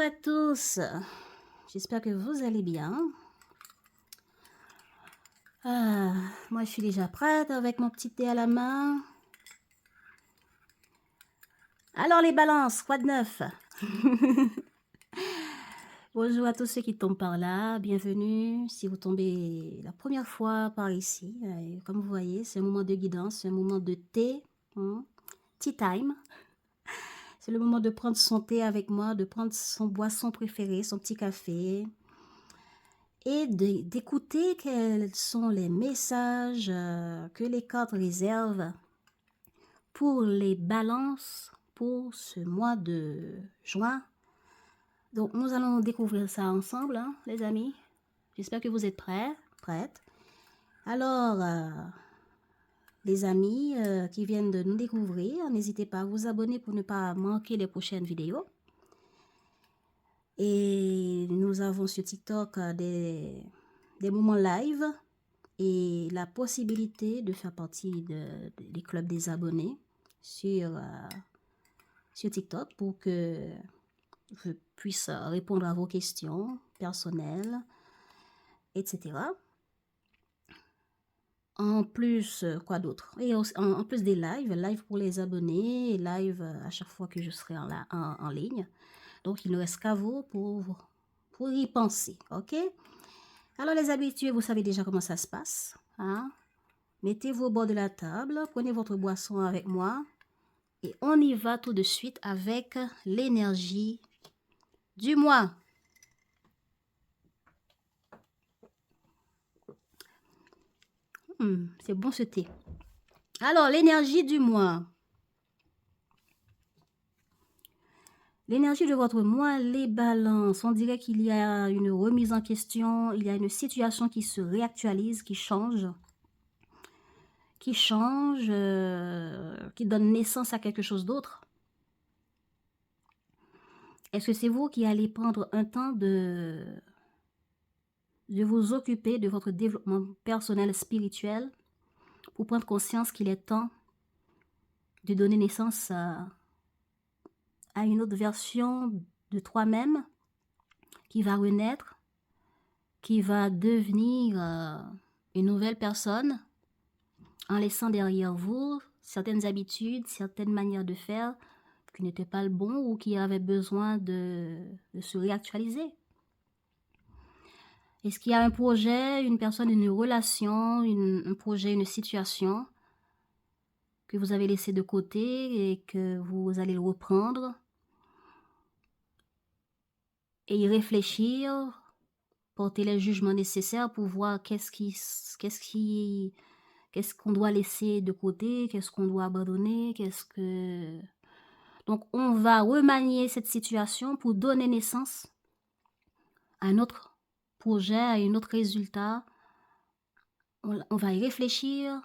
à tous, j'espère que vous allez bien. Moi je suis déjà prête avec mon petit thé à la main. Alors les balances, quoi de neuf? Bonjour à tous ceux qui tombent par là, bienvenue. Si vous tombez la première fois par ici, comme vous voyez, c'est un moment de guidance, c'est un moment de thé, tea time. C'est le moment de prendre son thé avec moi, de prendre son boisson préférée, son petit café, et d'écouter quels sont les messages que les cartes réservent pour les balances pour ce mois de juin. Donc, nous allons découvrir ça ensemble, hein, les amis. J'espère que vous êtes prêts, prêtes. Alors, les amis qui viennent de nous découvrir, n'hésitez pas à vous abonner pour ne pas manquer les prochaines vidéos. Et nous avons sur TikTok des moments live et la possibilité de faire partie des clubs des abonnés sur TikTok pour que je puisse répondre à vos questions personnelles, etc. En plus, quoi d'autre? Et en plus des live pour les abonnés, et live à chaque fois que je serai en ligne. Donc, il ne reste qu'à vous pour y penser, ok? Alors, les habitués, vous savez déjà comment ça se passe, hein? Mettez-vous au bord de la table, prenez votre boisson avec moi et on y va tout de suite avec l'énergie du mois. C'est bon ce thé. Alors, l'énergie du mois. L'énergie de votre mois, les balances. On dirait qu'il y a une remise en question, il y a une situation qui se réactualise, qui change, qui donne naissance à quelque chose d'autre. Est-ce que c'est vous qui allez prendre un temps de vous occuper de votre développement personnel spirituel pour prendre conscience qu'il est temps de donner naissance à une autre version de toi-même qui va renaître, qui va devenir une nouvelle personne en laissant derrière vous certaines habitudes, certaines manières de faire qui n'étaient pas le bon ou qui avaient besoin de se réactualiser. Est-ce qu'il y a un projet, une personne, une relation, un projet, une situation que vous avez laissé de côté et que vous allez le reprendre et y réfléchir, porter les jugements nécessaires pour voir qu'est-ce qu'on doit laisser de côté, qu'est-ce qu'on doit abandonner, Donc, on va remanier cette situation pour donner naissance à un autre projet, à un autre résultat. On va y réfléchir.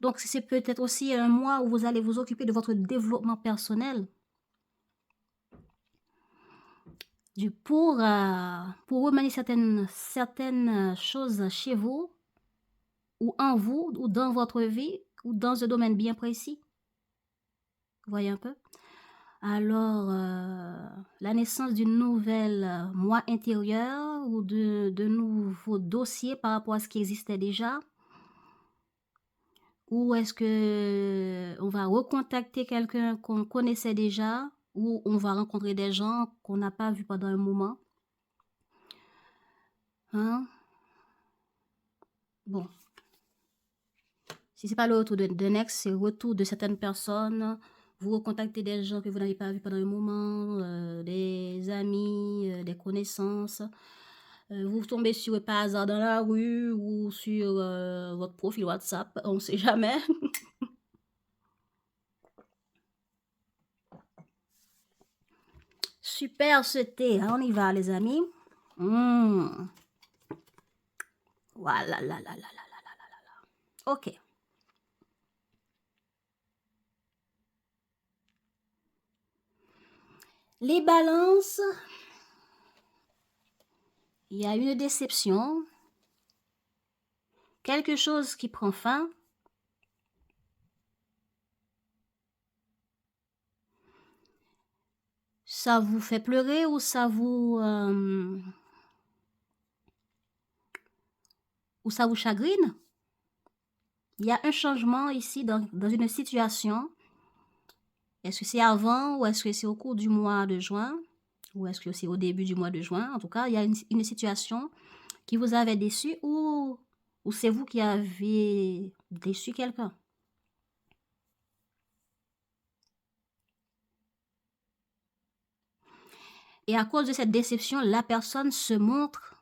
Donc, c'est peut-être aussi un mois où vous allez vous occuper de votre développement personnel. Pour remanier certaines choses chez vous, ou en vous, ou dans votre vie, ou dans un domaine bien précis. Vous voyez un peu? Alors, la naissance d'une nouvelle moi intérieure ou de nouveaux dossiers par rapport à ce qui existait déjà. Ou est-ce que on va recontacter quelqu'un qu'on connaissait déjà ou on va rencontrer des gens qu'on n'a pas vus pendant un moment? Hein? Bon. Si c'est pas le retour d'un ex, c'est le retour de certaines personnes. Vous recontactez des gens que vous n'avez pas vus pendant un moment, des amis, des connaissances. Vous tombez sur eux par hasard dans la rue ou sur votre profil WhatsApp, on ne sait jamais. Super ce thé, hein, on y va les amis. Voilà, là, là, là, là, là, là, là. Ok. Les balances, il y a une déception, quelque chose qui prend fin. ça vous fait pleurer ou ça vous chagrine. Il y a un changement ici dans une situation. Est-ce que c'est avant ou est-ce que c'est au cours du mois de juin ou est-ce que c'est au début du mois de juin? En tout cas, il y a une situation qui vous avait déçu ou c'est vous qui avez déçu quelqu'un. Et à cause de cette déception, la personne se montre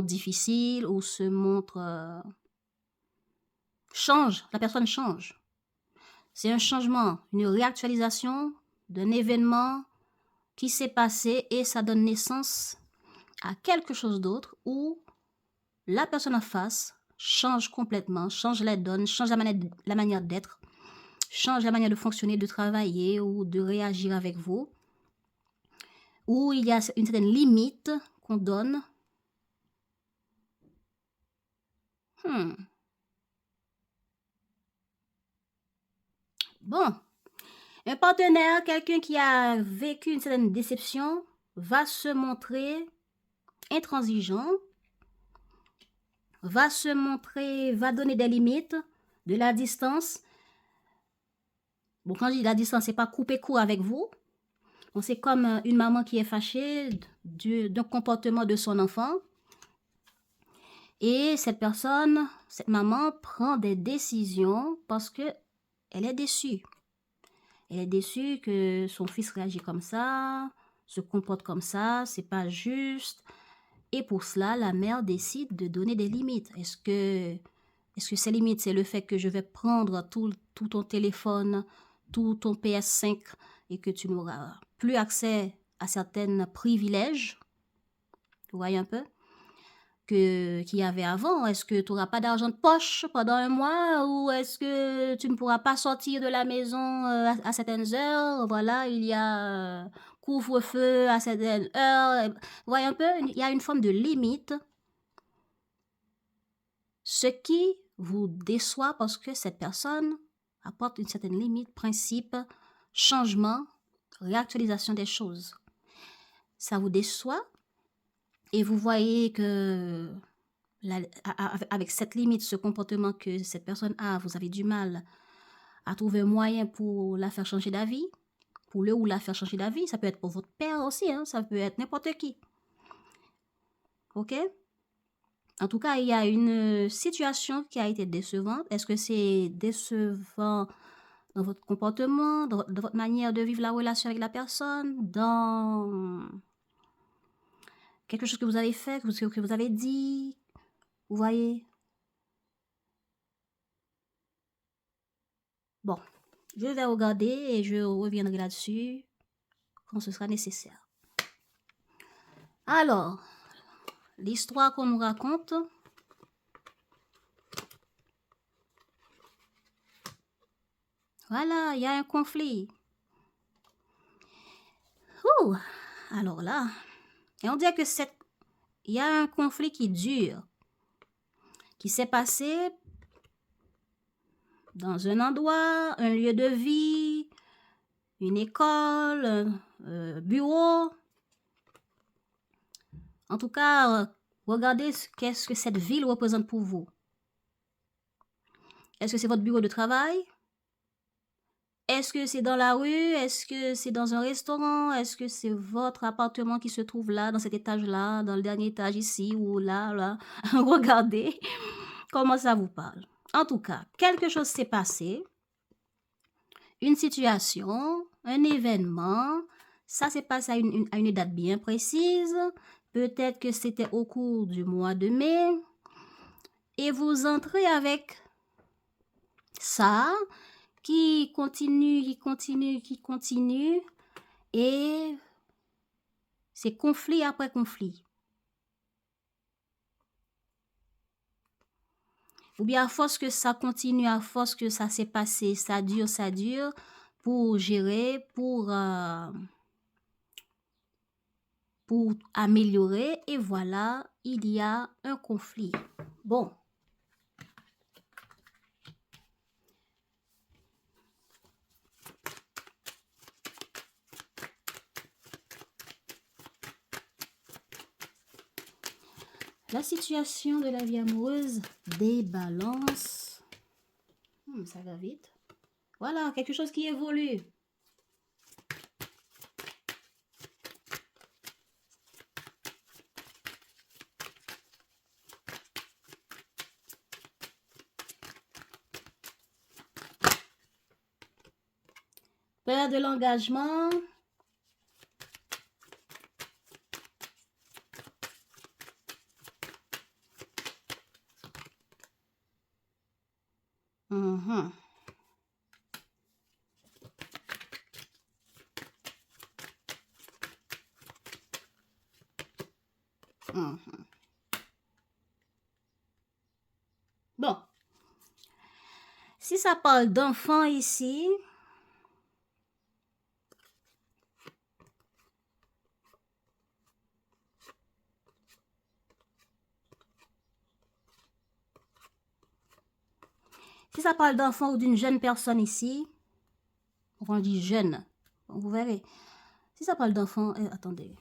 difficile ou se montre change, la personne change. C'est un changement, une réactualisation d'un événement qui s'est passé et ça donne naissance à quelque chose d'autre où la personne en face change complètement, change la donne, change la manière d'être, change la manière de fonctionner, de travailler ou de réagir avec vous, où il y a une certaine limite qu'on donne. Bon, un partenaire, quelqu'un qui a vécu une certaine déception, va se montrer intransigeant, va donner des limites, de la distance. Bon, quand je dis la distance, c'est pas couper court avec vous. Bon, c'est comme une maman qui est fâchée d'un comportement de son enfant. Et cette maman prend des décisions parce que elle est déçue. Elle est déçue que son fils réagit comme ça, se comporte comme ça, c'est pas juste. Et pour cela, la mère décide de donner des limites. Est-ce que ces limites, c'est le fait que je vais prendre tout ton téléphone, tout ton PS5 et que tu n'auras plus accès à certains privilèges? Vous voyez un peu? Qu'il y avait avant. Est-ce que tu n'auras pas d'argent de poche pendant un mois ou est-ce que tu ne pourras pas sortir de la maison à certaines heures? Voilà, il y a couvre-feu à certaines heures. Vous voyez un peu? Il y a une forme de limite. Ce qui vous déçoit parce que cette personne apporte une certaine limite, principe, changement, réactualisation des choses. Ça vous déçoit et vous voyez que avec cette limite, ce comportement que cette personne a, vous avez du mal à trouver un moyen pour la faire changer d'avis, pour le ou la faire changer d'avis. Ça peut être pour votre père aussi, hein, ça peut être n'importe qui. Ok? En tout cas, il y a une situation qui a été décevante. Est-ce que c'est décevant dans votre comportement, dans votre manière de vivre la relation avec la personne, dans quelque chose que vous avez fait, que vous avez dit? Vous voyez? Bon, je vais regarder et je reviendrai là-dessus quand ce sera nécessaire. Alors, l'histoire qu'on nous raconte. Voilà, il y a un conflit. Ouh, alors là, et on dirait que il y a un conflit qui dure, qui s'est passé dans un endroit, un lieu de vie, une école, un bureau. En tout cas, regardez qu'est-ce que cette ville représente pour vous. Est-ce que c'est votre bureau de travail? Est-ce que c'est dans la rue? Est-ce que c'est dans un restaurant? Est-ce que c'est votre appartement qui se trouve là, dans cet étage-là, dans le dernier étage ici ou là, là? Regardez comment ça vous parle. En tout cas, quelque chose s'est passé, une situation, un événement, ça s'est passé à une date bien précise, peut-être que c'était au cours du mois de mai, et vous entrez avec ça qui continue, et c'est conflit après conflit. Ou bien à force que ça continue, à force que ça s'est passé, ça dure, pour gérer, pour améliorer, et voilà, il y a un conflit. Bon. La situation de la vie amoureuse des balances. Ça va vite. Voilà, quelque chose qui évolue. Peur de l'engagement. Bon. Si ça parle d'enfants ici, si ça parle d'enfant ou d'une jeune personne ici, on dit jeune, vous verrez. Si ça parle d'enfant, attendez,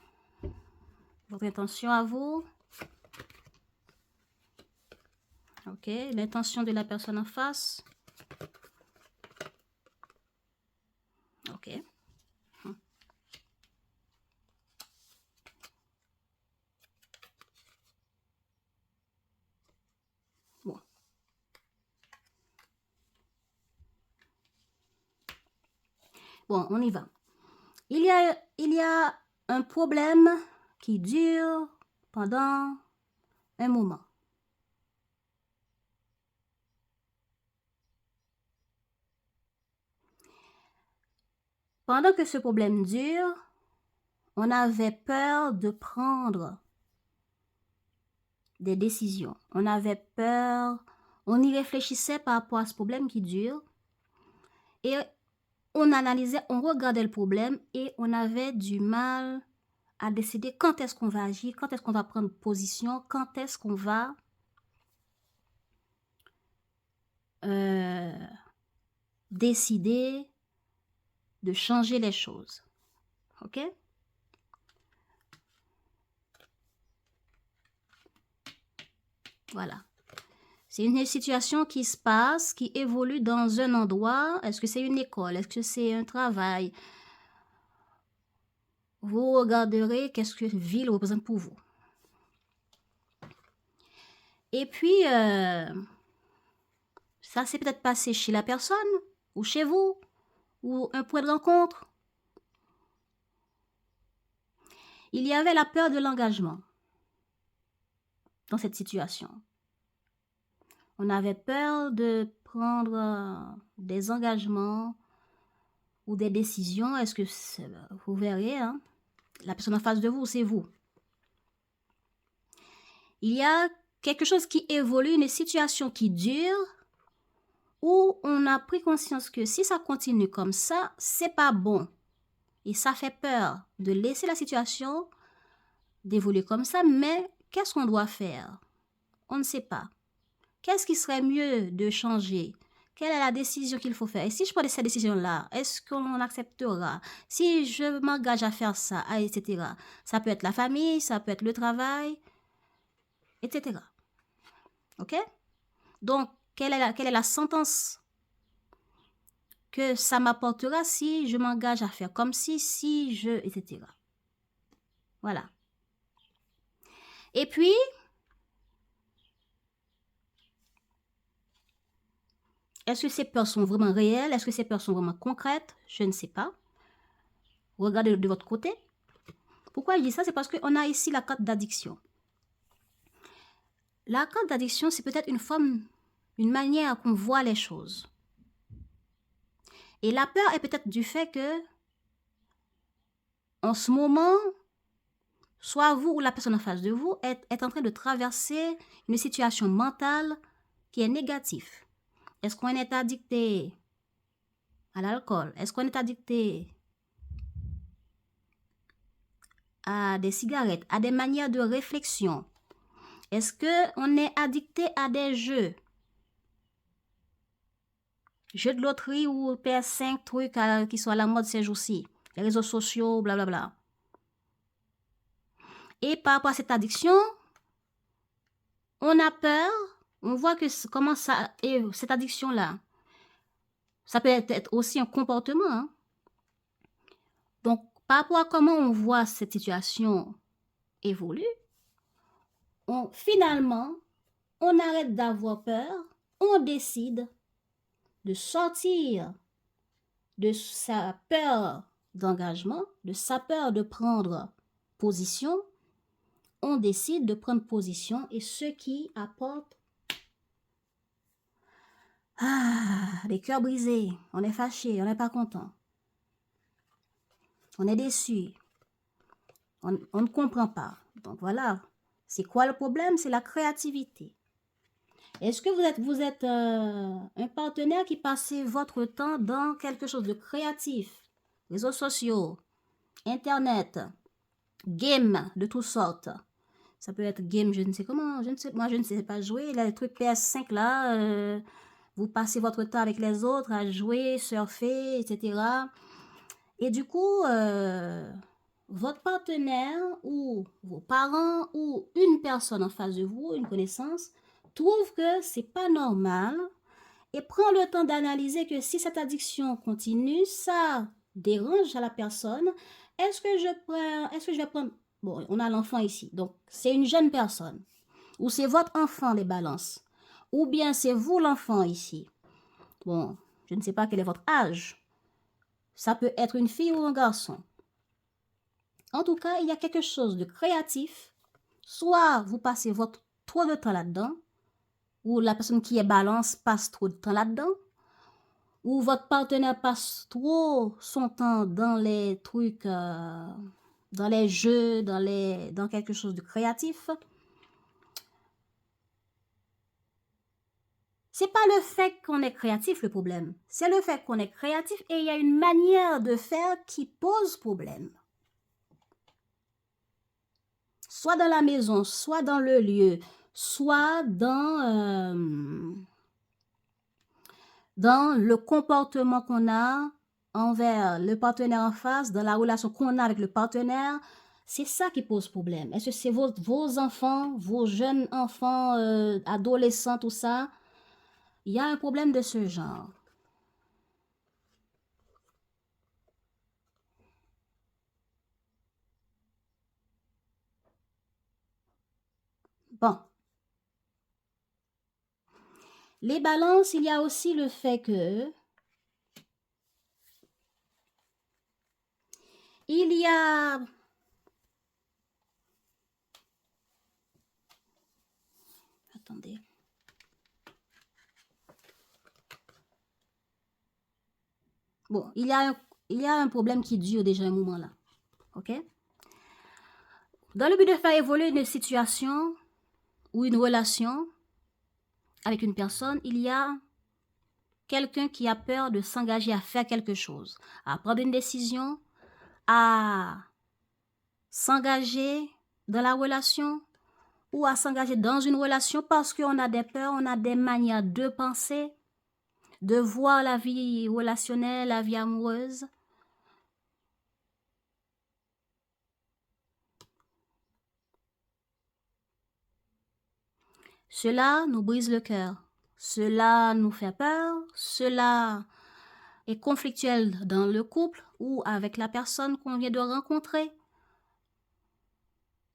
votre intention à vous. Ok, l'intention de la personne en face. Ok. Bon. Bon, on y va. Il y a un problème qui dure pendant un moment. Pendant que ce problème dure, on avait peur de prendre des décisions. On avait peur, on y réfléchissait par rapport à ce problème qui dure et on analysait, on regardait le problème et on avait du mal à décider quand est-ce qu'on va agir, quand est-ce qu'on va prendre position, quand est-ce qu'on va décider de changer les choses. Ok? Voilà. C'est une situation qui se passe, qui évolue dans un endroit. Est-ce que c'est une école? Est-ce que c'est un travail? Vous regarderez qu'est-ce que ville représente pour vous. Et puis, ça s'est peut-être passé chez la personne, ou chez vous, ou un point de rencontre. Il y avait la peur de l'engagement dans cette situation. On avait peur de prendre des engagements ou des décisions. Est-ce que vous verrez, hein? La personne en face de vous, c'est vous. Il y a quelque chose qui évolue, une situation qui dure, où on a pris conscience que si ça continue comme ça, c'est pas bon. Et ça fait peur de laisser la situation d'évoluer comme ça, mais qu'est-ce qu'on doit faire? On ne sait pas. Qu'est-ce qui serait mieux de changer? Quelle est la décision qu'il faut faire? Et si je prends cette décision-là, est-ce qu'on acceptera? Si je m'engage à faire ça, etc. Ça peut être la famille, ça peut être le travail, etc. Ok? Donc, quelle est la sentence que ça m'apportera si je m'engage à faire comme si je, etc. Voilà. Et puis, est-ce que ces peurs sont vraiment réelles? Est-ce que ces peurs sont vraiment concrètes? Je ne sais pas. Regardez de votre côté. Pourquoi je dis ça? C'est parce qu'on a ici la carte d'addiction. La carte d'addiction, c'est peut-être une manière qu'on voit les choses. Et la peur est peut-être du fait que, en ce moment, soit vous ou la personne en face de vous est en train de traverser une situation mentale qui est négative. Est-ce qu'on est addicté à l'alcool? Est-ce qu'on est addicté à des cigarettes, à des manières de réflexion? Est-ce qu'on est addicté à des jeux? Jeux de loterie ou PS5, trucs qui sont à la mode ces jours-ci. Les réseaux sociaux, blablabla. Et par rapport à cette addiction, on a peur, on voit que comment ça, et cette addiction-là, ça peut être aussi un comportement. Hein. Donc, par rapport à comment on voit cette situation évoluer, finalement, on arrête d'avoir peur, on décide de sortir de sa peur d'engagement, de sa peur de prendre position, on décide de prendre position et ce qui apporte des cœurs brisés, on est fâché, on n'est pas content, on est déçu, on ne comprend pas. Donc voilà, c'est quoi le problème? C'est la créativité. Est-ce que vous êtes un partenaire qui passe votre temps dans quelque chose de créatif? Réseaux sociaux, Internet, game de toutes sortes. Ça peut être game, je ne sais comment, moi je ne sais pas jouer. Les trucs PS5 là, vous passez votre temps avec les autres à jouer, surfer, etc. Et du coup, votre partenaire ou vos parents ou une personne en face de vous, une connaissance, trouve que c'est pas normal et prend le temps d'analyser que si cette addiction continue, ça dérange à la personne. Est-ce que je vais prendre, bon, on a l'enfant ici, donc c'est une jeune personne, ou c'est votre enfant les balances, ou bien c'est vous l'enfant ici. Bon, je ne sais pas quel est votre âge. Ça peut être une fille ou un garçon. En tout cas, il y a quelque chose de créatif. Soit vous passez trop de temps là-dedans, ou la personne qui est balance passe trop de temps là-dedans, ou votre partenaire passe trop son temps dans les trucs, dans les jeux, dans quelque chose de créatif. C'est pas le fait qu'on est créatif le problème, c'est le fait qu'on est créatif et il y a une manière de faire qui pose problème. Soit dans la maison, soit dans le lieu, soit dans le comportement qu'on a envers le partenaire en face, dans la relation qu'on a avec le partenaire. C'est ça qui pose problème. Est-ce que c'est vos enfants, vos jeunes enfants, adolescents, tout ça? Il y a un problème de ce genre. Bon. Les balances, il y a aussi le fait que il y a attendez. Bon, il y a un problème qui dure déjà un moment là. OK? Dans le but de faire évoluer une situation ou une relation avec une personne, il y a quelqu'un qui a peur de s'engager à faire quelque chose, à prendre une décision, à s'engager dans la relation ou à s'engager dans une relation parce qu'on a des peurs, on a des manières de penser, de voir la vie relationnelle, la vie amoureuse. Cela nous brise le cœur. Cela nous fait peur. Cela est conflictuel dans le couple ou avec la personne qu'on vient de rencontrer.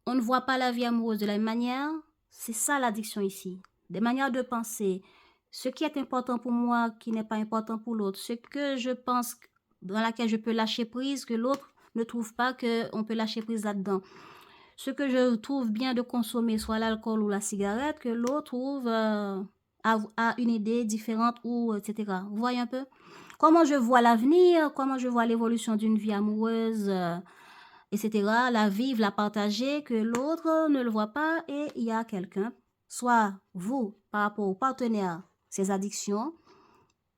On ne voit pas la vie amoureuse de la même manière. C'est ça l'addiction ici. Des manières de penser. Ce qui est important pour moi, qui n'est pas important pour l'autre. Ce que je pense, dans laquelle je peux lâcher prise, que l'autre ne trouve pas qu'on peut lâcher prise là-dedans. Ce que je trouve bien de consommer, soit l'alcool ou la cigarette, que l'autre trouve a une idée différente ou etc. Vous voyez un peu? Comment je vois l'avenir, comment je vois l'évolution d'une vie amoureuse, etc. La vivre, la partager, que l'autre ne le voit pas et il y a quelqu'un, soit vous, par rapport au partenaire, ses addictions,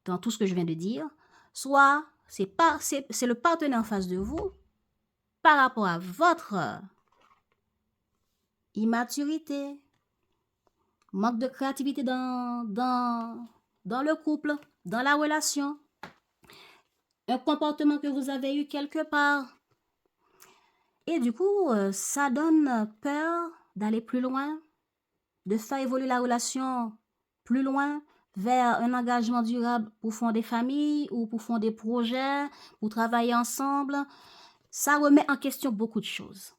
dans tout ce que je viens de dire, soit c'est le partenaire en face de vous, par rapport à votre immaturité, manque de créativité dans le couple, dans la relation, un comportement que vous avez eu quelque part. Et du coup, ça donne peur d'aller plus loin, de faire évoluer la relation plus loin vers un engagement durable pour fonder famille ou pour fonder projets, pour travailler ensemble. Ça remet en question beaucoup de choses.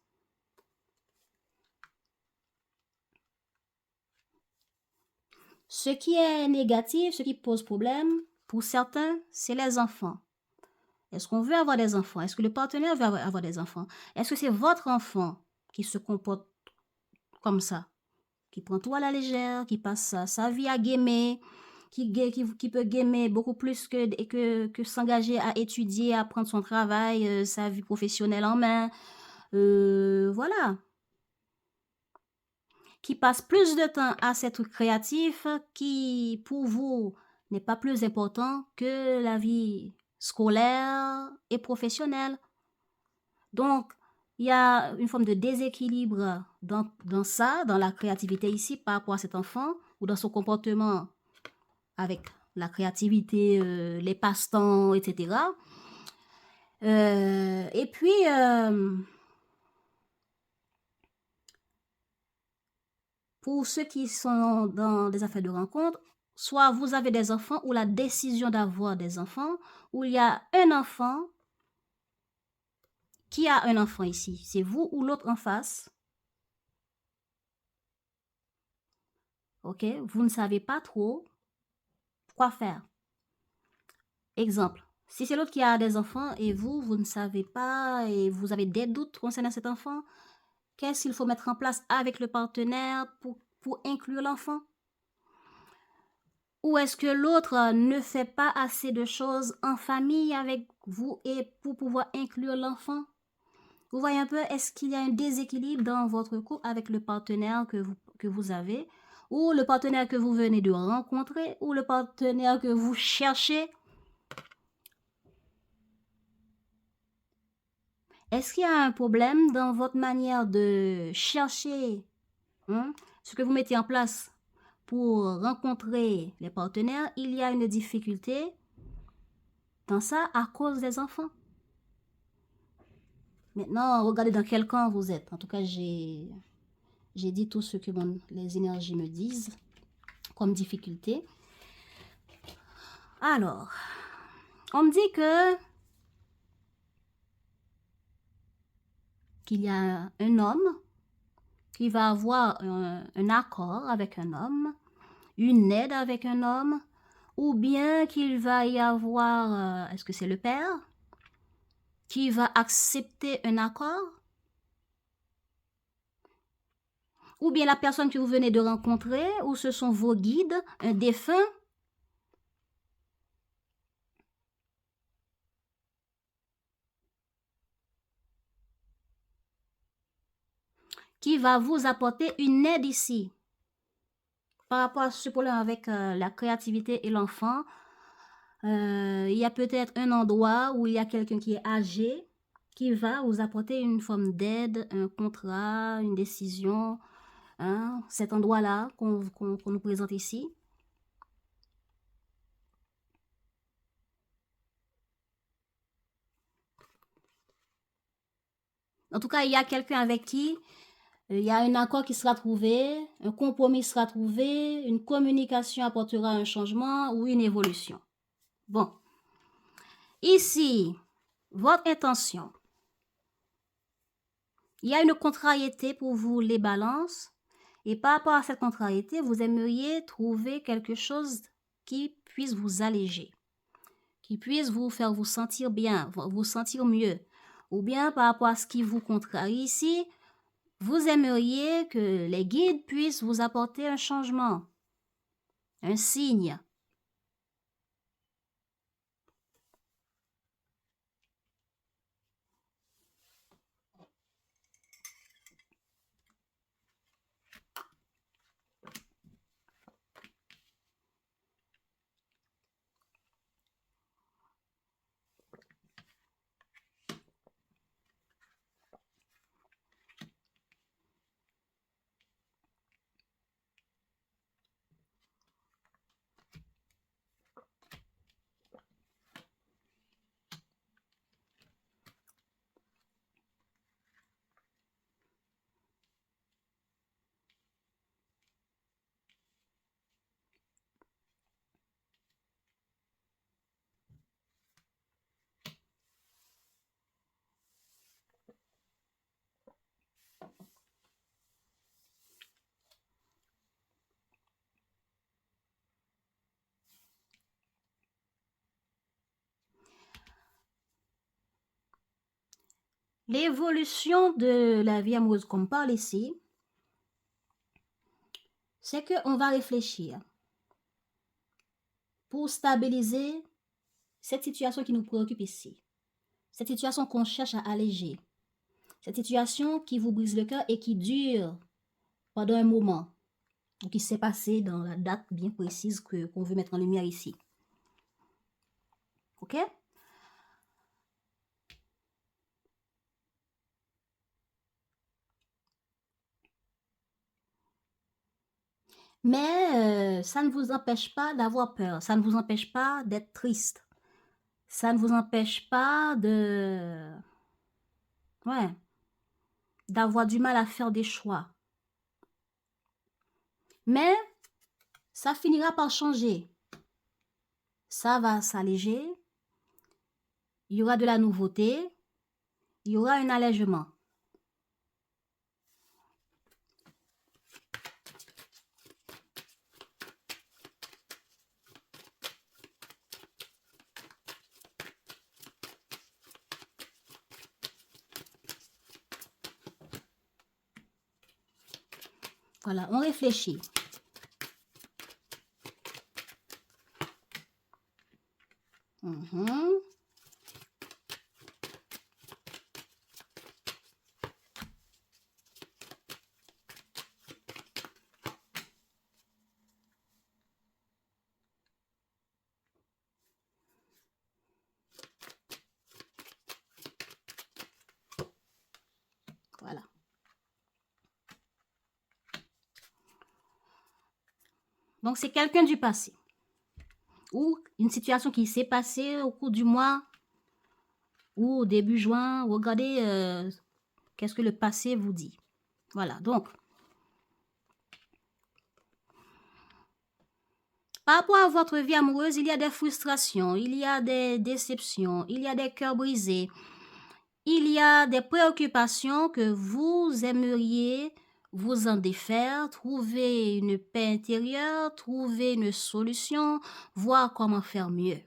Ce qui est négatif, ce qui pose problème, pour certains, c'est les enfants. Est-ce qu'on veut avoir des enfants? Est-ce que le partenaire veut avoir des enfants? Est-ce que c'est votre enfant qui se comporte comme ça, qui prend tout à la légère, qui passe sa vie à gamer, qui peut gamer beaucoup plus que s'engager à étudier, à prendre son travail, sa vie professionnelle en main? Voilà. Qui passe plus de temps à s'être créatif, qui pour vous n'est pas plus important que la vie scolaire et professionnelle. Donc, il y a une forme de déséquilibre dans ça, dans la créativité ici par rapport à cet enfant ou dans son comportement avec la créativité, les passe-temps, etc. Et puis, pour ceux qui sont dans des affaires de rencontre, soit vous avez des enfants ou la décision d'avoir des enfants, ou il y a un enfant. Qui a un enfant ici? C'est vous ou l'autre en face? Ok? Vous ne savez pas trop quoi faire. Exemple. Si c'est l'autre qui a des enfants et vous ne savez pas et vous avez des doutes concernant cet enfant, qu'est-ce qu'il faut mettre en place avec le partenaire pour inclure l'enfant? Ou est-ce que l'autre ne fait pas assez de choses en famille avec vous et pour pouvoir inclure l'enfant? Vous voyez un peu, est-ce qu'il y a un déséquilibre dans votre couple avec le partenaire que vous avez, ou le partenaire que vous venez de rencontrer, ou le partenaire que vous cherchez? Est-ce qu'il y a un problème dans votre manière de chercher ce que vous mettez en place pour rencontrer les partenaires? Il y a une difficulté dans ça à cause des enfants. Maintenant, regardez dans quel camp vous êtes. En tout cas, j'ai dit tout ce que les énergies me disent comme difficulté. Alors, on me dit qu'il y a un homme qui va avoir un accord avec un homme, une aide avec un homme, ou bien qu'il va y avoir, est-ce que c'est le père, qui va accepter un accord, ou bien la personne que vous venez de rencontrer, ou ce sont vos guides, un défunt, qui va vous apporter une aide ici. Par rapport à ce problème avec la créativité et l'enfant, il y a peut-être un endroit où il y a quelqu'un qui est âgé, qui va vous apporter une forme d'aide, un contrat, une décision, cet endroit-là qu'on nous présente ici. En tout cas, il y a quelqu'un avec qui il y a un accord qui sera trouvé, un compromis sera trouvé, une communication apportera un changement ou une évolution. Bon. Ici, votre intention. Il y a une contrariété pour vous, les balances. Et par rapport à cette contrariété, vous aimeriez trouver quelque chose qui puisse vous alléger, qui puisse vous faire vous sentir bien, vous sentir mieux. Ou bien par rapport à ce qui vous contrarie ici, vous aimeriez que les guides puissent vous apporter un changement, un signe. L'évolution de la vie amoureuse qu'on parle ici, c'est qu'on va réfléchir pour stabiliser cette situation qui nous préoccupe ici. Cette situation qu'on cherche à alléger. Cette situation qui vous brise le cœur et qui dure pendant un moment, ou qui s'est passé dans la date bien précise qu'on veut mettre en lumière ici. OK? Mais ça ne vous empêche pas d'avoir peur, ça ne vous empêche pas d'être triste, ça ne vous empêche pas ouais, d'avoir du mal à faire des choix. Mais ça finira par changer. Ça va s'alléger, il y aura de la nouveauté, il y aura un allègement. Voilà, on réfléchit. Voilà. Donc, c'est quelqu'un du passé. Ou une situation qui s'est passée au cours du mois ou au début juin. Regardez qu'est-ce que le passé vous dit. Voilà, donc, par rapport à votre vie amoureuse, il y a des frustrations, il y a des déceptions, il y a des cœurs brisés, il y a des préoccupations que vous aimeriez vous en défaire, trouver une paix intérieure, trouver une solution, voir comment faire mieux.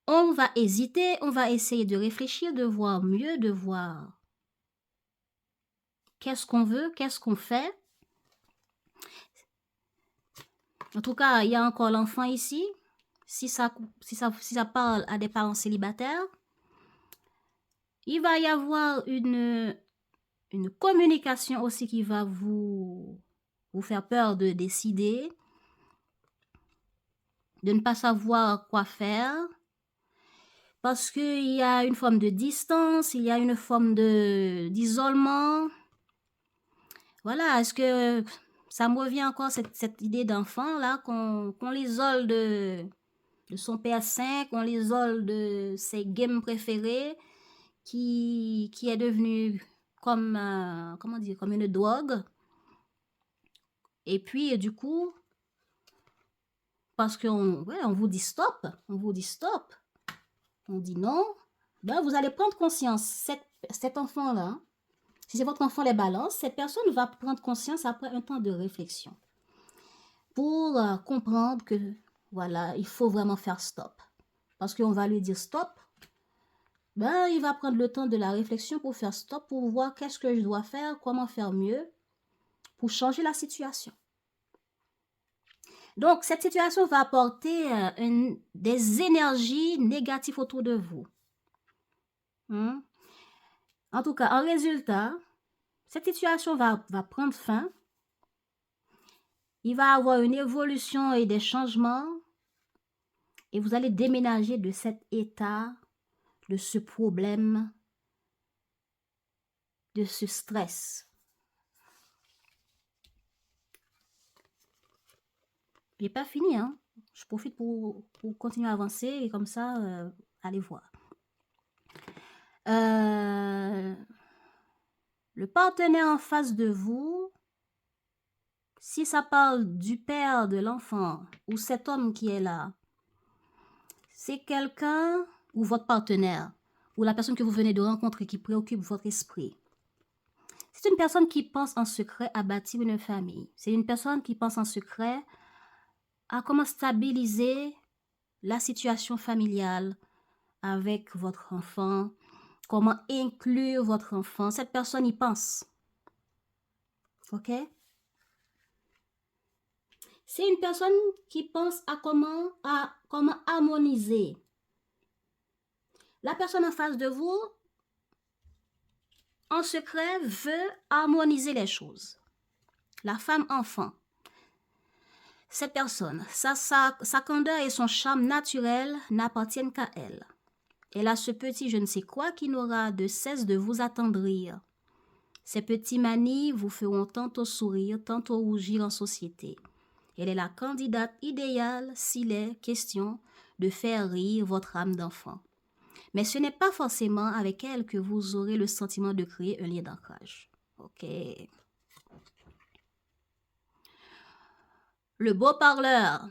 On va hésiter, on va essayer de réfléchir, de voir mieux, de voir qu'est-ce qu'on veut, qu'est-ce qu'on fait. En tout cas, il y a encore l'enfant ici. Si ça parle à des parents célibataires, il va y avoir une communication aussi qui va vous faire peur de décider, de ne pas savoir quoi faire, parce qu'il y a une forme de distance, il y a une forme d'isolement. Voilà, est-ce que ça me revient encore cette idée d'enfant là, qu'on l'isole de son PS5, qu'on l'isole de ses games préférés, qui est devenu comme, comment dire, comme une drogue. Et puis, du coup, parce qu'on on vous dit stop, on dit non, ben vous allez prendre conscience, cet enfant-là, si c'est votre enfant les balance, cette personne va prendre conscience après un temps de réflexion pour comprendre que, voilà, il faut vraiment faire stop. Parce qu'on va lui dire stop, ben il va prendre le temps de la réflexion pour faire stop, pour voir qu'est-ce que je dois faire, comment faire mieux pour changer la situation. Donc, cette situation va apporter des énergies négatives autour de vous. En tout cas, en résultat, cette situation va prendre fin. Il va y avoir une évolution et des changements. Et vous allez déménager de cet état, de ce problème, de ce stress. Je n'ai pas fini, hein. Je profite pour continuer à avancer et comme ça, allez voir. Le partenaire en face de vous, si ça parle du père de l'enfant ou cet homme qui est là, c'est quelqu'un ou votre partenaire ou la personne que vous venez de rencontrer qui préoccupe votre esprit. C'est une personne qui pense en secret à bâtir une famille. C'est une personne qui pense en secret à comment stabiliser la situation familiale, avec votre enfant, comment inclure votre enfant. Cette personne y pense. OK? C'est une personne qui pense à comment harmoniser. La personne en face de vous, en secret, veut harmoniser les choses. La femme enfant. Cette personne, sa candeur et son charme naturel n'appartiennent qu'à elle. Elle a ce petit je ne sais quoi qui n'aura de cesse de vous attendrir. Ces petits manies vous feront tantôt sourire, tantôt rougir en société. Elle est la candidate idéale s'il est question de faire rire votre âme d'enfant. Mais ce n'est pas forcément avec elle que vous aurez le sentiment de créer un lien d'ancrage. OK. Le beau parleur,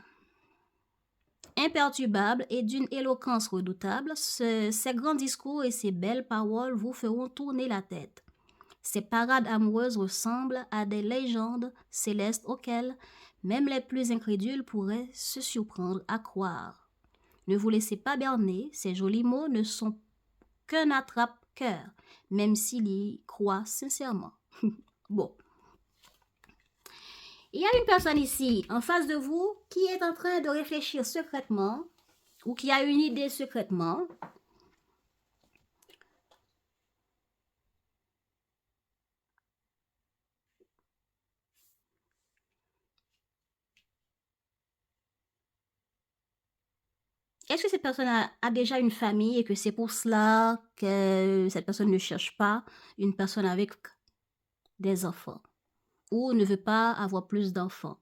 imperturbable et d'une éloquence redoutable, ses grands discours et ses belles paroles vous feront tourner la tête. Ses parades amoureuses ressemblent à des légendes célestes auxquelles même les plus incrédules pourraient se surprendre à croire. Ne vous laissez pas berner, ces jolis mots ne sont qu'un attrape-cœur, même s'il y croit sincèrement. Bon. Il y a une personne ici, en face de vous, qui est en train de réfléchir secrètement, ou qui a une idée secrètement. Est-ce que cette personne a déjà une famille et que c'est pour cela que cette personne ne cherche pas une personne avec des enfants ou ne veut pas avoir plus d'enfants,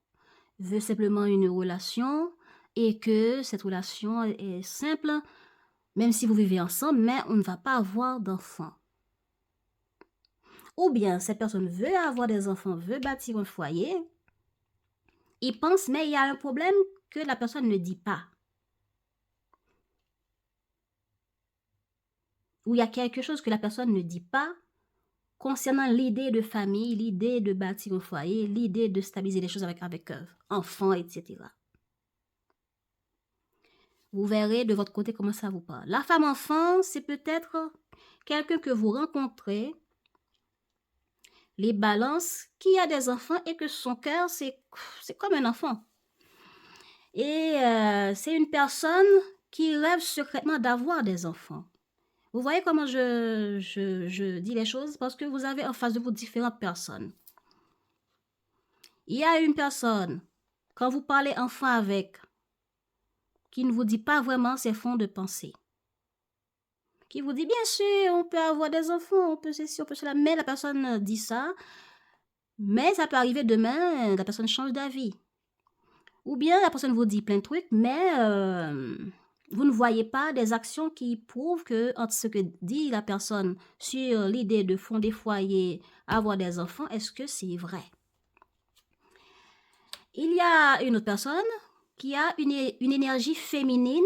veut simplement une relation et que cette relation est simple, même si vous vivez ensemble, mais on ne va pas avoir d'enfants. Ou bien cette personne veut avoir des enfants, veut bâtir un foyer, il pense, mais il y a un problème que la personne ne dit pas. Ou il y a quelque chose que la personne ne dit pas concernant l'idée de famille, l'idée de bâtir un foyer, l'idée de stabiliser les choses avec enfants, etc. Vous verrez de votre côté comment ça vous parle. La femme enfant, c'est peut-être quelqu'un que vous rencontrez, les balances, qui a des enfants et que son cœur, c'est comme un enfant. Et c'est une personne qui rêve secrètement d'avoir des enfants. Vous voyez comment je dis les choses? Parce que vous avez en face de vous différentes personnes. Il y a une personne, quand vous parlez enfant avec, qui ne vous dit pas vraiment ses fonds de pensée. Qui vous dit, bien sûr, on peut avoir des enfants, on peut ceci, on peut cela, mais la personne dit ça, mais ça peut arriver demain, la personne change d'avis. Ou bien la personne vous dit plein de trucs, mais vous ne voyez pas des actions qui prouvent que entre ce que dit la personne sur l'idée de fonder foyer, avoir des enfants, est-ce que c'est vrai? Il y a une autre personne qui a une énergie féminine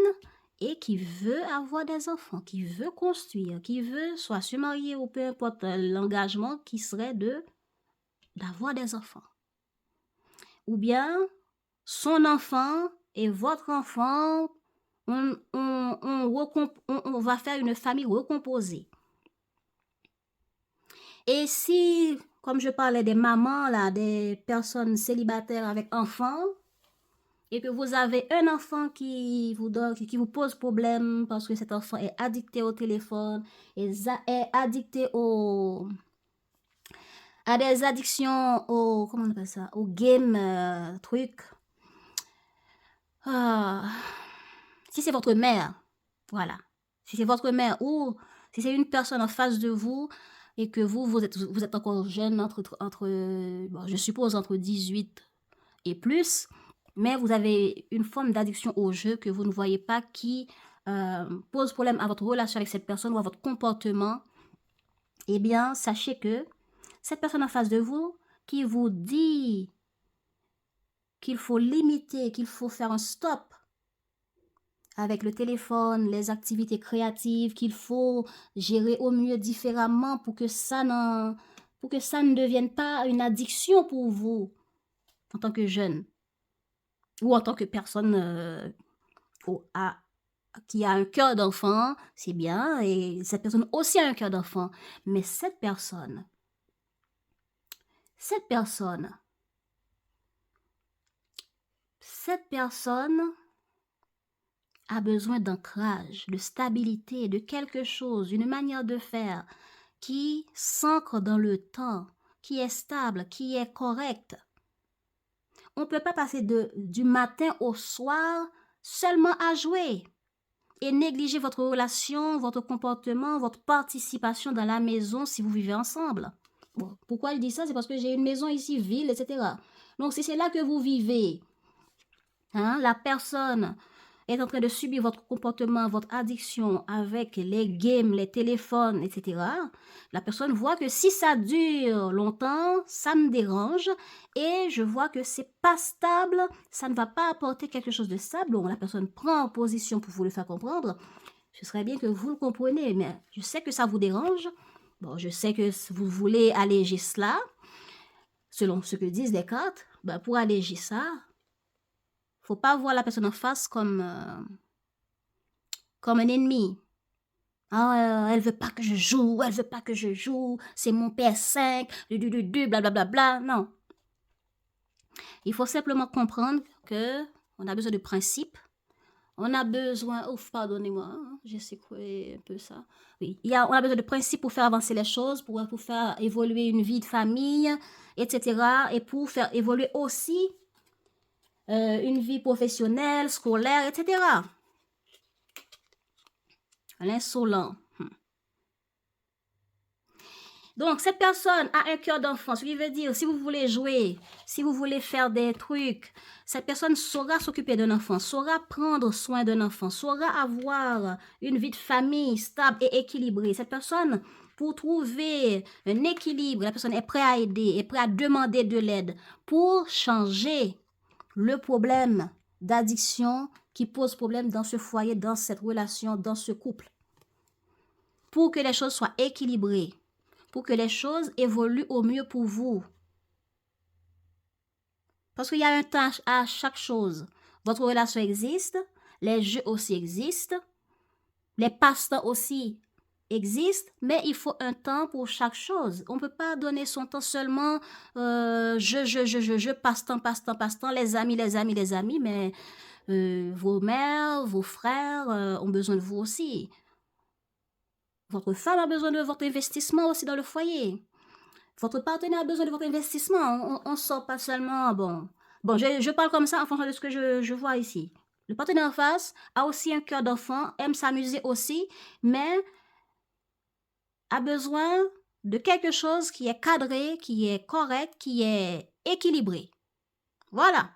et qui veut avoir des enfants, qui veut construire, qui veut soit se marier ou peu importe l'engagement qui serait d'avoir des enfants. Ou bien son enfant et votre enfant, on va faire une famille recomposée. Et si, comme je parlais des mamans, là, des personnes célibataires avec enfants, et que vous avez un enfant qui vous pose problème parce que cet enfant est addicté au téléphone, est addicté à des addictions comment on appelle ça, au game truc. Si c'est votre mère, voilà. Si c'est votre mère ou si c'est une personne en face de vous et que vous êtes encore jeune, bon, je suppose entre 18 et plus, mais vous avez une forme d'addiction au jeu que vous ne voyez pas qui pose problème à votre relation avec cette personne ou à votre comportement, eh bien, sachez que cette personne en face de vous qui vous dit qu'il faut limiter, qu'il faut faire un stop avec le téléphone, les activités créatives, qu'il faut gérer au mieux différemment pour que ça ne devienne pas une addiction pour vous en tant que jeune ou en tant que personne qui a un cœur d'enfant, c'est bien, et cette personne aussi a un cœur d'enfant. Mais cette personne a besoin d'ancrage, de stabilité, de quelque chose, une manière de faire qui s'ancre dans le temps, qui est stable, qui est correcte. On ne peut pas passer du matin au soir seulement à jouer et négliger votre relation, votre comportement, votre participation dans la maison si vous vivez ensemble. Bon, pourquoi je dis ça? C'est parce que j'ai une maison ici, ville, etc. Donc, si c'est là que vous vivez, la personne est en train de subir votre comportement, votre addiction avec les games, les téléphones, etc., la personne voit que si ça dure longtemps, ça me dérange et je vois que c'est pas stable, ça ne va pas apporter quelque chose de stable. Donc la personne prend en position pour vous le faire comprendre. Ce serait bien que vous le compreniez, mais je sais que ça vous dérange. Bon, je sais que vous voulez alléger cela, selon ce que disent les cartes. Ben, pour alléger ça, faut pas voir la personne en face comme un ennemi. Elle veut pas que je joue, c'est mon PS5, blablabla. Non. Il faut simplement comprendre que on a besoin de principes. On a besoin, pardonnez-moi, je sais quoi un peu ça. Oui, on a besoin de principes pour faire avancer les choses, pour faire évoluer une vie de famille, etc. Et pour faire évoluer aussi une vie professionnelle, scolaire, etc. L'insolent. Donc, cette personne a un cœur d'enfant, ce qui veut dire, si vous voulez jouer, si vous voulez faire des trucs, cette personne saura s'occuper d'un enfant, saura prendre soin d'un enfant, saura avoir une vie de famille stable et équilibrée. Cette personne, pour trouver un équilibre, la personne est prête à aider, est prête à demander de l'aide pour changer le problème d'addiction qui pose problème dans ce foyer, dans cette relation, dans ce couple. Pour que les choses soient équilibrées. Pour que les choses évoluent au mieux pour vous. Parce qu'il y a un temps à chaque chose. Votre relation existe, les jeux aussi existent, les passe-temps aussi existent, mais il faut un temps pour chaque chose. On ne peut pas donner son temps seulement passe-temps, les amis, mais vos mères, vos frères ont besoin de vous aussi. Votre femme a besoin de votre investissement aussi dans le foyer. Votre partenaire a besoin de votre investissement. On ne sort pas seulement... Bon, je parle comme ça en fonction de ce que je vois ici. Le partenaire en face a aussi un cœur d'enfant, aime s'amuser aussi, mais a besoin de quelque chose qui est cadré, qui est correct, qui est équilibré. Voilà.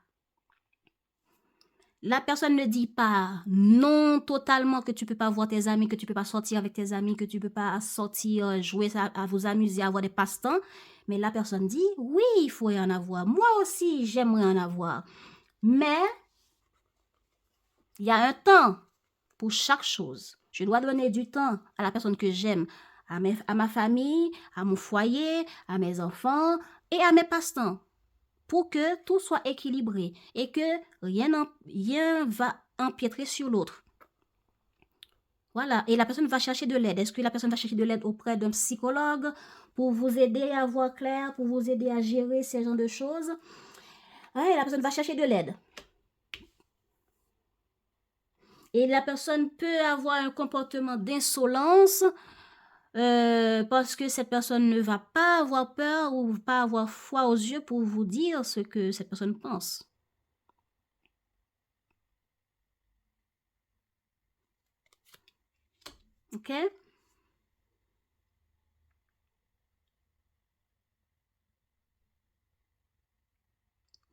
La personne ne dit pas non totalement que tu ne peux pas voir tes amis, que tu ne peux pas sortir avec tes amis, que tu ne peux pas sortir, jouer, à vous amuser, avoir des passe-temps. Mais la personne dit, oui, il faut y en avoir. Moi aussi, j'aimerais en avoir. Mais, il y a un temps pour chaque chose. Je dois donner du temps à la personne que j'aime, à ma famille, à mon foyer, à mes enfants et à mes passe-temps. Pour que tout soit équilibré et que rien va empiétrer sur l'autre. Voilà. Et la personne va chercher de l'aide. Est-ce que la personne va chercher de l'aide auprès d'un psychologue pour vous aider à voir clair, pour vous aider à gérer ces genres de choses? Ouais, la personne va chercher de l'aide. Et la personne peut avoir un comportement d'insolence parce que cette personne ne va pas avoir peur ou pas avoir foi aux yeux pour vous dire ce que cette personne pense. Ok?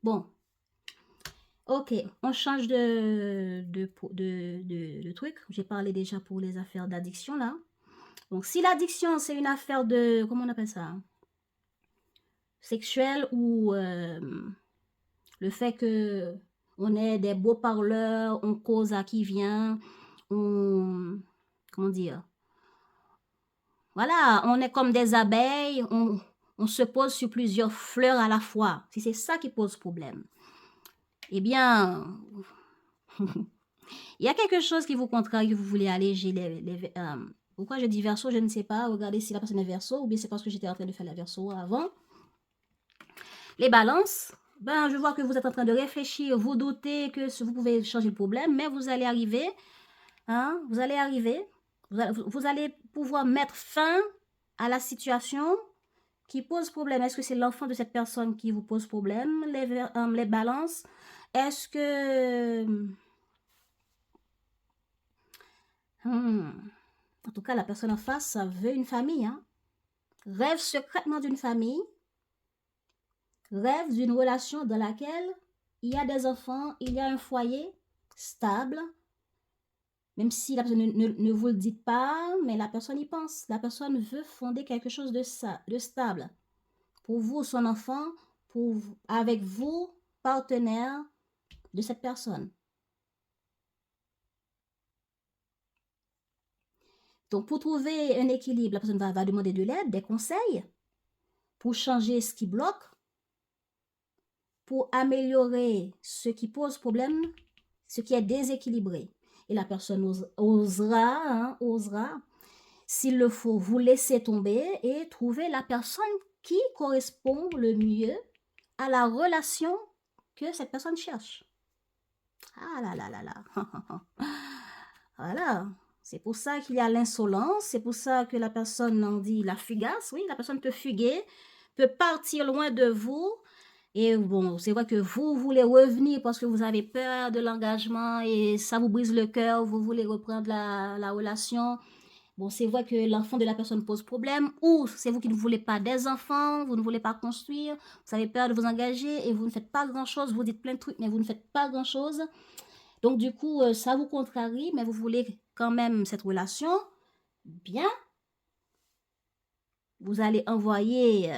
Bon. Ok, on change de truc. J'ai parlé déjà pour les affaires d'addiction là. Donc, si l'addiction, c'est une affaire de, comment on appelle ça? Sexuelle ou le fait que on est des beaux parleurs, on cause à qui vient, comment dire? Voilà, on est comme des abeilles, on se pose sur plusieurs fleurs à la fois. Si c'est ça qui pose problème, eh bien, Il y a quelque chose qui vous contrarie, vous voulez alléger pourquoi je dis verso, je ne sais pas. Regardez si la personne est verso ou bien c'est parce que j'étais en train de faire la verso avant. Les balances, ben, je vois que vous êtes en train de réfléchir, vous doutez que vous pouvez changer le problème, mais vous allez arriver, hein, vous allez arriver, vous allez pouvoir mettre fin à la situation qui pose problème. Est-ce que c'est l'enfant de cette personne qui vous pose problème? Les balances, est-ce que... En tout cas, la personne en face, ça veut une famille, hein? Rêve secrètement d'une famille, rêve d'une relation dans laquelle il y a des enfants, il y a un foyer stable, même si la personne ne vous le dit pas, mais la personne y pense. La personne veut fonder quelque chose de stable. Pour vous, son enfant, avec vous, partenaire de cette personne. Donc, pour trouver un équilibre, la personne va demander de l'aide, des conseils, pour changer ce qui bloque, pour améliorer ce qui pose problème, ce qui est déséquilibré. Et la personne osera, s'il le faut, vous laisser tomber et trouver la personne qui correspond le mieux à la relation que cette personne cherche. Ah là là là là. Voilà. C'est pour ça qu'il y a l'insolence, c'est pour ça que la personne en dit la fugace. Oui, la personne peut fuguer, peut partir loin de vous. Et bon, c'est vrai que vous voulez revenir parce que vous avez peur de l'engagement et ça vous brise le cœur, vous voulez reprendre la relation. Bon, c'est vrai que l'enfant de la personne pose problème, ou c'est vous qui ne voulez pas des enfants, vous ne voulez pas construire, vous avez peur de vous engager et vous ne faites pas grand-chose, vous dites plein de trucs, mais vous ne faites pas grand-chose. Donc, du coup, ça vous contrarie, mais vous voulez quand même cette relation. Bien. Vous allez envoyer,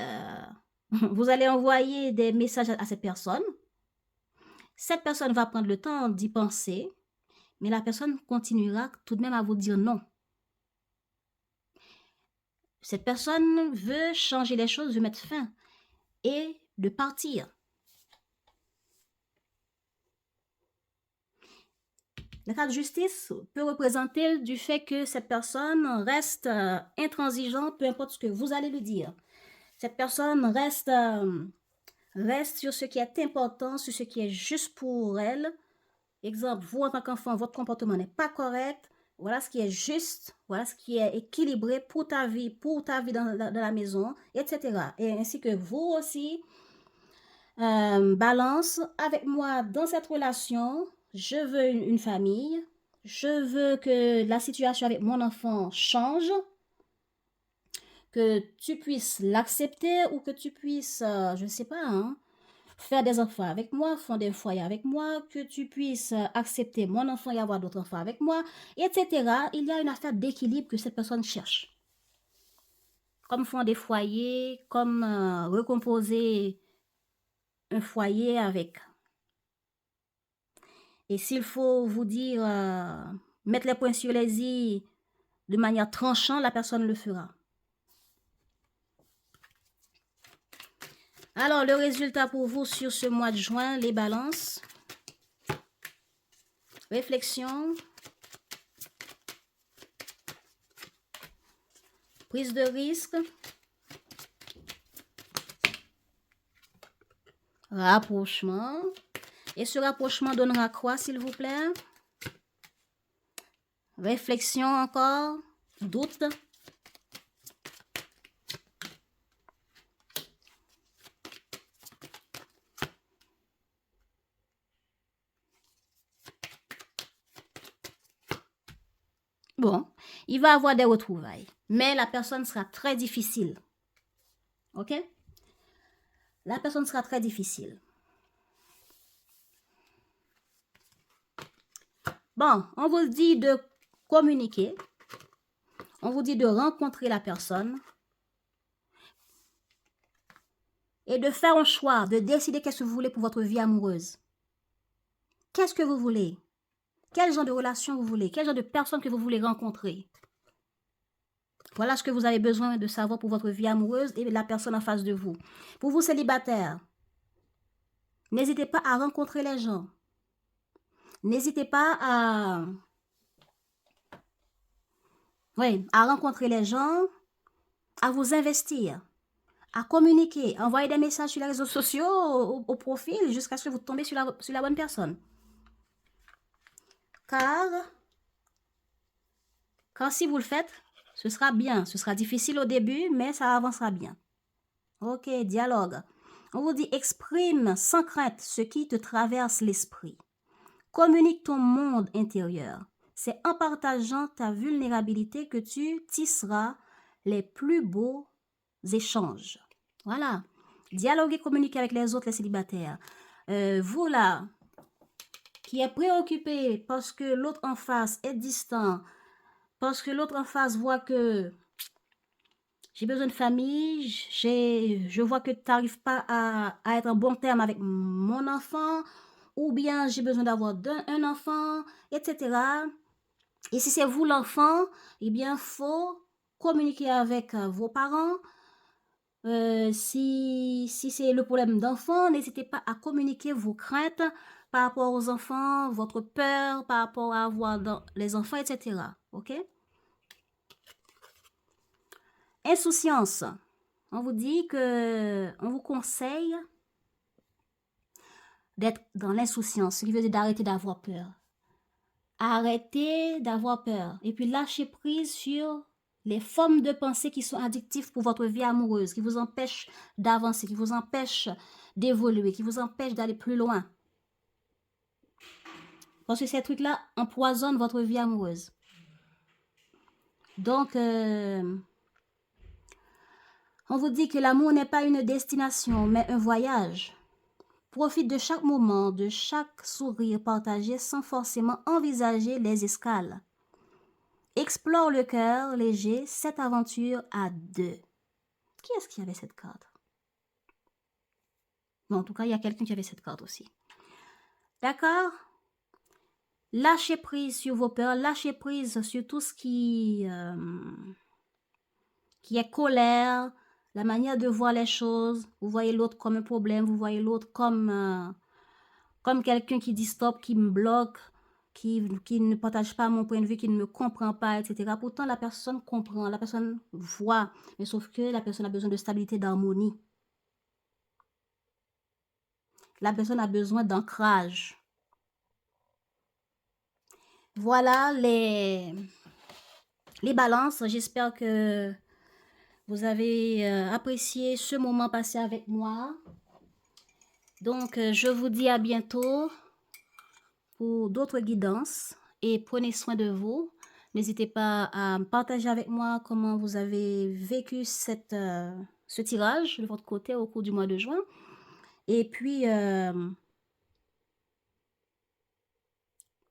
vous allez envoyer des messages à cette personne. Cette personne va prendre le temps d'y penser, mais la personne continuera tout de même à vous dire non. Cette personne veut changer les choses, veut mettre fin et de partir. La carte de justice peut représenter du fait que cette personne reste intransigeante, peu importe ce que vous allez lui dire. Cette personne reste sur ce qui est important, sur ce qui est juste pour elle. Exemple, vous en tant qu'enfant, votre comportement n'est pas correct. Voilà ce qui est juste, voilà ce qui est équilibré pour ta vie dans la maison, etc. Et ainsi que vous aussi, balance avec moi dans cette relation. Je veux une famille. Je veux que la situation avec mon enfant change. Que tu puisses l'accepter ou que tu puisses, je ne sais pas, hein, faire des enfants avec moi, fonder un foyer avec moi, que tu puisses accepter mon enfant et avoir d'autres enfants avec moi, etc. Il y a une affaire d'équilibre que cette personne cherche. Comme fonder des foyers, comme recomposer un foyer avec. Et s'il faut vous dire, mettre les points sur les i de manière tranchante, la personne le fera. Alors, le résultat pour vous sur ce mois de juin, les balances. Réflexion. Prise de risque. Rapprochement. Et ce rapprochement donnera quoi, s'il vous plaît? Réflexion encore. Doute. Bon, il va avoir des retrouvailles, mais la personne sera très difficile. Ok? La personne sera très difficile. Bon, on vous dit de communiquer. On vous dit de rencontrer la personne. Et de faire un choix, de décider qu'est-ce que vous voulez pour votre vie amoureuse. Qu'est-ce que vous voulez? Quel genre de relation vous voulez? Quel genre de personne que vous voulez rencontrer? Voilà ce que vous avez besoin de savoir pour votre vie amoureuse et la personne en face de vous. Pour vous célibataires, n'hésitez pas à rencontrer les gens. N'hésitez pas à rencontrer les gens, à vous investir, à communiquer, à envoyer des messages sur les réseaux sociaux, au profil, jusqu'à ce que vous tombez sur la bonne personne. Car si vous le faites, ce sera bien. Ce sera difficile au début, mais ça avancera bien. Ok, dialogue. On vous dit exprime sans crainte ce qui te traverse l'esprit. Communique ton monde intérieur. C'est en partageant ta vulnérabilité que tu tisseras les plus beaux échanges. Voilà. Dialoguer, communiquer avec les autres, les célibataires. Vous là, qui êtes préoccupé parce que l'autre en face est distant, parce que l'autre en face voit que j'ai besoin de famille, je vois que tu n'arrives pas à être en bon terme avec mon enfant, ou bien j'ai besoin d'avoir un enfant, etc. Et si c'est vous l'enfant, eh bien, il faut communiquer avec vos parents. Si c'est le problème d'enfant, n'hésitez pas à communiquer vos craintes par rapport aux enfants, votre peur par rapport à avoir les enfants, etc. Ok? Insouciance. On vous dit que, on vous conseille d'être dans l'insouciance, ce qui veut dire d'arrêter d'avoir peur. Arrêtez d'avoir peur. Et puis lâchez prise sur les formes de pensée qui sont addictives pour votre vie amoureuse, qui vous empêchent d'avancer, qui vous empêchent d'évoluer, qui vous empêchent d'aller plus loin. Parce que ces trucs-là empoisonnent votre vie amoureuse. Donc, on vous dit que l'amour n'est pas une destination, mais un voyage. Profite de chaque moment, de chaque sourire partagé sans forcément envisager les escales. Explore le cœur léger, cette aventure à deux. Qui est-ce qui avait cette carte? Bon, en tout cas, il y a quelqu'un qui avait cette carte aussi. D'accord? Lâchez prise sur vos peurs, lâchez prise sur tout ce qui est colère, la manière de voir les choses. Vous voyez l'autre comme un problème, vous voyez l'autre comme quelqu'un qui dit stop, qui me bloque, qui ne partage pas mon point de vue, qui ne me comprend pas, etc. Pourtant, la personne comprend, la personne voit, mais sauf que la personne a besoin de stabilité, d'harmonie. La personne a besoin d'ancrage. Voilà les balances. J'espère que vous avez apprécié ce moment passé avec moi. Donc, je vous dis à bientôt pour d'autres guidances et prenez soin de vous. N'hésitez pas à partager avec moi comment vous avez vécu ce tirage de votre côté au cours du mois de juin. Et puis,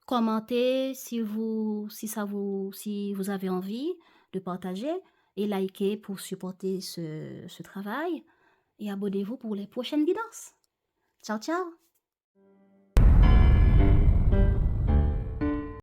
commentez si vous avez envie de partager et likez pour supporter ce travail. Et abonnez-vous pour les prochaines guidances. Ciao, ciao!